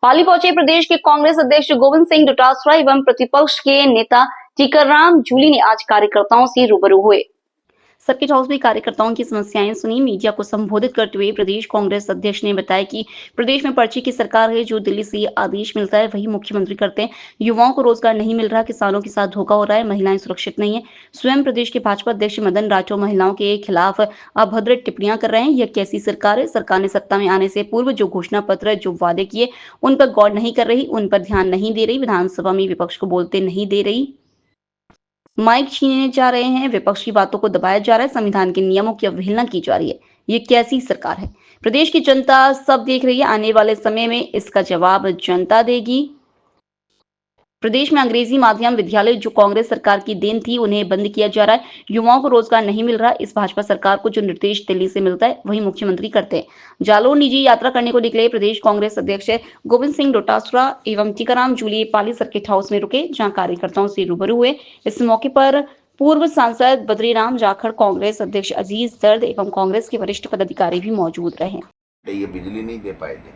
पाली पहुंचे प्रदेश के कांग्रेस अध्यक्ष गोविंद सिंह डोटासरा एवं प्रतिपक्ष के नेता टीकाराम जूली ने आज कार्यकर्ताओं से रूबरू हुए। सर्किट हाउस में कार्यकर्ताओं की समस्याएं सुनी। मीडिया को संबोधित करते हुए प्रदेश कांग्रेस अध्यक्ष ने बताया कि प्रदेश में पर्ची की सरकार है, जो दिल्ली से आदेश मिलता है वही मुख्यमंत्री करते हैं। युवाओं को रोजगार नहीं मिल रहा, किसानों के साथ धोखा हो रहा है, महिलाएं सुरक्षित नहीं है। स्वयं प्रदेश के भाजपा अध्यक्ष मदन राठौर महिलाओं के खिलाफ अभद्र टिप्पणियां कर रहे हैं। यह कैसी सरकार है? सरकार ने सत्ता में आने से पूर्व जो घोषणा पत्र, जो वादे किए, उन पर गौर नहीं कर रही, उन पर ध्यान नहीं दे रही, विधानसभा में विपक्ष को बोलते नहीं दे रही, माइक छीने जा रहे हैं, विपक्ष की बातों को दबाया जा रहा है, संविधान के नियमों की अवहेलना की जा रही है। ये कैसी सरकार है? प्रदेश की जनता सब देख रही है। आने वाले समय में इसका जवाब जनता देगी। प्रदेश में अंग्रेजी माध्यम विद्यालय जो कांग्रेस सरकार की देन थी, उन्हें बंद किया जा रहा है। युवाओं को रोजगार नहीं मिल रहा। इस भाजपा सरकार को जो निर्देश दिल्ली से मिलता है वही मुख्यमंत्री करते हैं। जालोर निजी यात्रा करने को निकले प्रदेश कांग्रेस अध्यक्ष गोविंद सिंह डोटासरा एवं टीकाराम जूली पाली सर्किट हाउस में रुके, जहां कार्यकर्ताओं से रूबरू हुए। इस मौके पर पूर्व सांसद बद्रीराम जाखड़, कांग्रेस अध्यक्ष अजीज दर्द एवं कांग्रेस के वरिष्ठ पदाधिकारी भी मौजूद रहे। ये बिजली नहीं दे पाए थे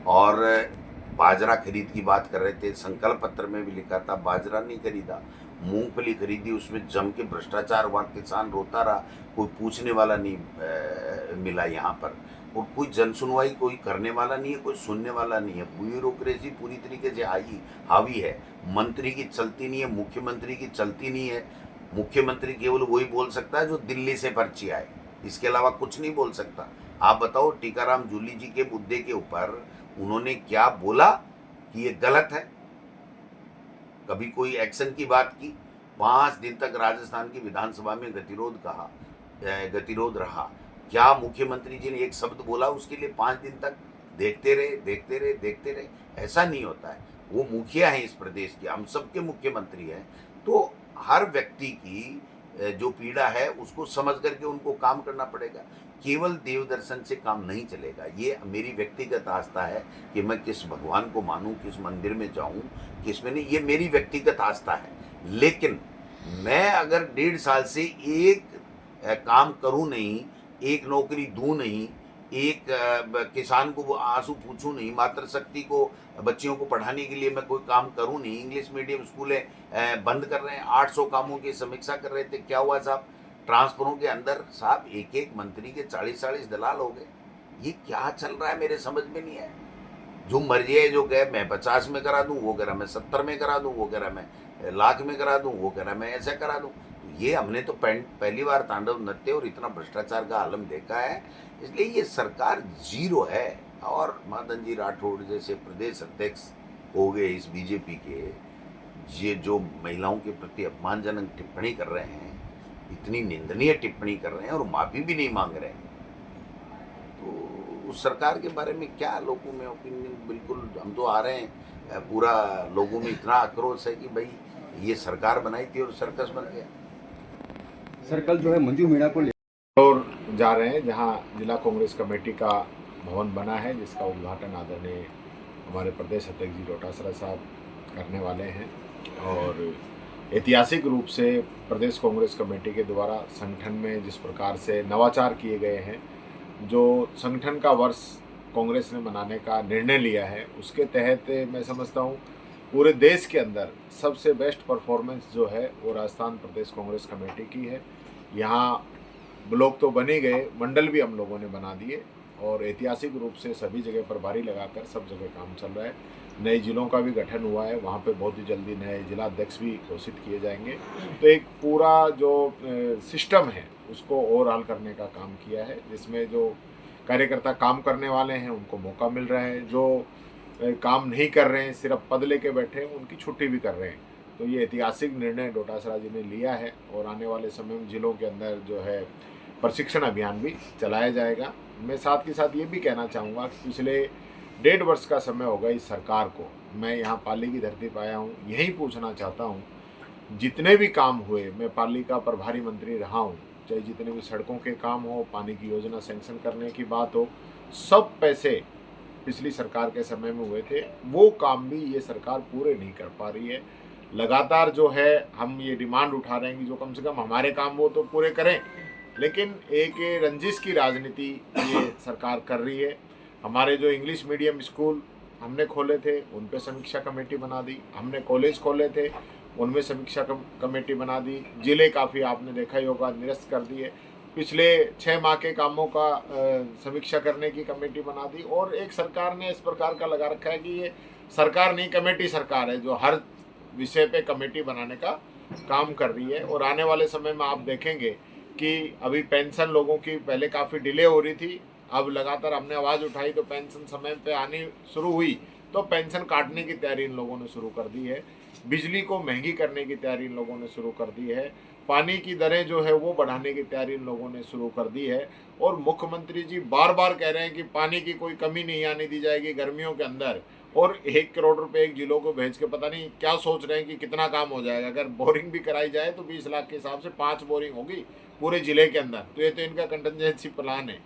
और बाजरा खरीद की बात कर रहे थे। संकल्प पत्र में भी लिखा था बाजरा नहीं खरीदा, मूंगफली खरीदी, उसमें जम के भ्रष्टाचार हुआ, किसान रोता रहा, कोई पूछने वाला नहीं मिला यहाँ पर, और कोई जन सुनवाई कोई करने वाला नहीं है, कोई सुनने वाला नहीं है। ब्यूरोक्रेसी पूरी तरीके से हावी है। मंत्री की चलती नहीं है, मुख्यमंत्री की चलती नहीं है। मुख्यमंत्री केवल वही बोल सकता है जो दिल्ली से पर्ची आए, इसके अलावा कुछ नहीं बोल सकता। आप बताओ, टीकाराम जूली जी के मुद्दे के ऊपर उन्होंने क्या बोला कि ये गलत है? कभी कोई एक्शन की बात की? 5 दिन तक राजस्थान की विधानसभा में गतिरोध रहा। क्या मुख्यमंत्री जी ने एक शब्द बोला उसके लिए 5 दिन तक देखते रहे? ऐसा नहीं होता है। वो मुखिया है इस प्रदेश के, हम सबके मुख्यमंत्री हैं, तो हर व्यक्ति की जो पीड़ा है उसको समझ करके उनको काम करना पड़ेगा। केवल देव दर्शन से काम नहीं चलेगा। ये मेरी व्यक्तिगत आस्था है कि मैं किस भगवान को मानूं, किस मंदिर में जाऊं, किस में नहीं, ये मेरी व्यक्तिगत आस्था है। लेकिन मैं अगर 1.5 साल से एक काम करूं नहीं, एक नौकरी दूं नहीं, एक किसान को आंसू पूछूं नहीं, मातृशक्ति को, बच्चियों को पढ़ाने के लिए मैं कोई काम करूं नहीं, इंग्लिश मीडियम स्कूलें बंद कर रहे हैं, 800 कामों की समीक्षा कर रहे थे, क्या हुआ साहब? ट्रांसफरों के अंदर साहब एक मंत्री के 40-40 दलाल हो गए। ये क्या चल रहा है मेरे समझ में नहीं है। जो मर्जी है, जो कहे मैं 50 में करा दूं, वो कह रहा मैं 70 में करा दूं, वो कह रहा मैं लाख में करा दूं, वो कह रहा मैं ऐसा करा दूं। ये हमने तो पहली बार तांडव नृत्य और इतना भ्रष्टाचार का आलम देखा है। इसलिए ये सरकार जीरो है। और मदन जी राठौड़ जैसे प्रदेश अध्यक्ष हो गए इस बीजेपी के, ये जो महिलाओं के प्रति अपमानजनक टिप्पणी कर रहे हैं, इतनी निंदनीय टिप्पणी कर रहे हैं और माफी भी नहीं मांग रहे हैं, तो उस सरकार के बारे में क्या लोगों में ओपिनियन? बिल्कुल हम तो आ रहे हैं, पूरा लोगों में इतना आक्रोश है कि भाई ये सरकार बनाई थी और सर्कस बन गया। सर्कल जो है मंजू मीणा को और जा रहे हैं जहां जिला कांग्रेस कमेटी का भवन बना है, जिसका उद्घाटन आदरणीय हमारे प्रदेश अध्यक्ष जी डोटासरा साहब करने वाले हैं। और ऐतिहासिक रूप से प्रदेश कांग्रेस कमेटी के द्वारा संगठन में जिस प्रकार से नवाचार किए गए हैं, जो संगठन का वर्ष कांग्रेस ने मनाने का निर्णय लिया है, उसके तहत मैं समझता हूँ पूरे देश के अंदर सबसे बेस्ट परफॉर्मेंस जो है वो राजस्थान प्रदेश कांग्रेस कमेटी की है। यहाँ ब्लॉक तो बने गए, मंडल भी हम लोगों ने बना दिए और ऐतिहासिक रूप से सभी जगह पर बारी लगाकर सब जगह काम चल रहा है। नए जिलों का भी गठन हुआ है, वहाँ पे बहुत ही जल्दी नए जिला अध्यक्ष भी घोषित किए जाएंगे। तो एक पूरा जो सिस्टम है उसको ओवरऑल करने का काम किया है, जिसमें जो कार्यकर्ता काम करने वाले हैं उनको मौका मिल रहा है, जो काम नहीं कर रहे हैं, सिर्फ पद लेके बैठे हैं, उनकी छुट्टी भी कर रहे हैं। तो ये ऐतिहासिक निर्णय डोटासरा जी ने लिया है और आने वाले समय में जिलों के अंदर जो है प्रशिक्षण अभियान भी चलाया जाएगा। मैं साथ के साथ ये भी कहना चाहूँगा कि पिछले 1.5 वर्ष का समय होगा इस सरकार को, मैं यहाँ पाली की धरती पर आया हूँ, यही पूछना चाहता हूँ, जितने भी काम हुए, मैं पाली का प्रभारी मंत्री रहा हूँ, चाहे जितने भी सड़कों के काम हो, पानी की योजना सैंक्शन करने की बात हो, सब पैसे पिछली सरकार के समय में हुए थे। वो काम भी ये सरकार पूरे नहीं कर पा रही है। लगातार जो है हम ये डिमांड उठा रहे हैं कि जो कम से कम हमारे काम वो तो पूरे करें, लेकिन एक रंजिश की राजनीति ये सरकार कर रही है। हमारे जो इंग्लिश मीडियम स्कूल हमने खोले थे उन पे समीक्षा कमेटी बना दी, हमने कॉलेज खोले थे उनमें समीक्षा कमेटी बना दी, जिले काफ़ी आपने देखा ही होगा निरस्त कर दिए, पिछले 6 माह के कामों का समीक्षा करने की कमेटी बना दी। और एक सरकार ने इस प्रकार का लगा रखा है कि ये सरकार नहीं कमेटी सरकार है जो हर विषय पे कमेटी बनाने का काम कर रही है। और आने वाले समय में आप देखेंगे कि अभी पेंशन लोगों की पहले काफ़ी डिले हो रही थी, अब लगातार हमने आवाज़ उठाई तो पेंशन समय पे आनी शुरू हुई, तो पेंशन काटने की तैयारी इन लोगों ने शुरू कर दी है। बिजली को महंगी करने की तैयारी इन लोगों ने शुरू कर दी है। पानी की दरें जो है वो बढ़ाने की तैयारी इन लोगों ने शुरू कर दी है। और मुख्यमंत्री जी बार बार कह रहे हैं कि पानी की कोई कमी नहीं आने दी जाएगी गर्मियों के अंदर, और 1 करोड़ रुपए एक जिलों को भेज के पता नहीं क्या सोच रहे हैं कि कितना काम हो जाएगा। अगर बोरिंग भी कराई जाए तो 20 लाख के हिसाब से 5 बोरिंग होगी पूरे जिले के अंदर। तो ये तो इनका कंटिजेंसी प्लान है।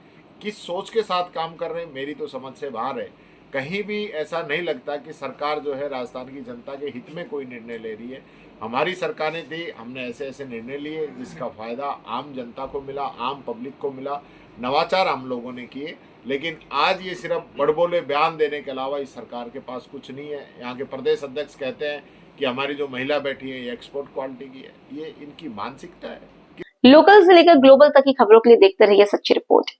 किस सोच के साथ काम कर रहे हैं मेरी तो समझ से बाहर है। कहीं भी ऐसा नहीं लगता कि सरकार जो है राजस्थान की जनता के हित में कोई निर्णय ले रही है। हमारी सरकारें थी, हमने ऐसे ऐसे निर्णय लिए जिसका फ़ायदा आम जनता को मिला, आम पब्लिक को मिला, नवाचार हम लोगों ने किए। लेकिन आज ये सिर्फ बड़बोले बयान देने के अलावा इस सरकार के पास कुछ नहीं है। यहाँ के प्रदेश अध्यक्ष कहते हैं कि हमारी जो महिला बैठी है ये एक्सपोर्ट क्वालिटी की है। ये इनकी मानसिकता है। लोकल से लेकर ग्लोबल तक की खबरों के लिए देखते रहिए सच्ची रिपोर्ट।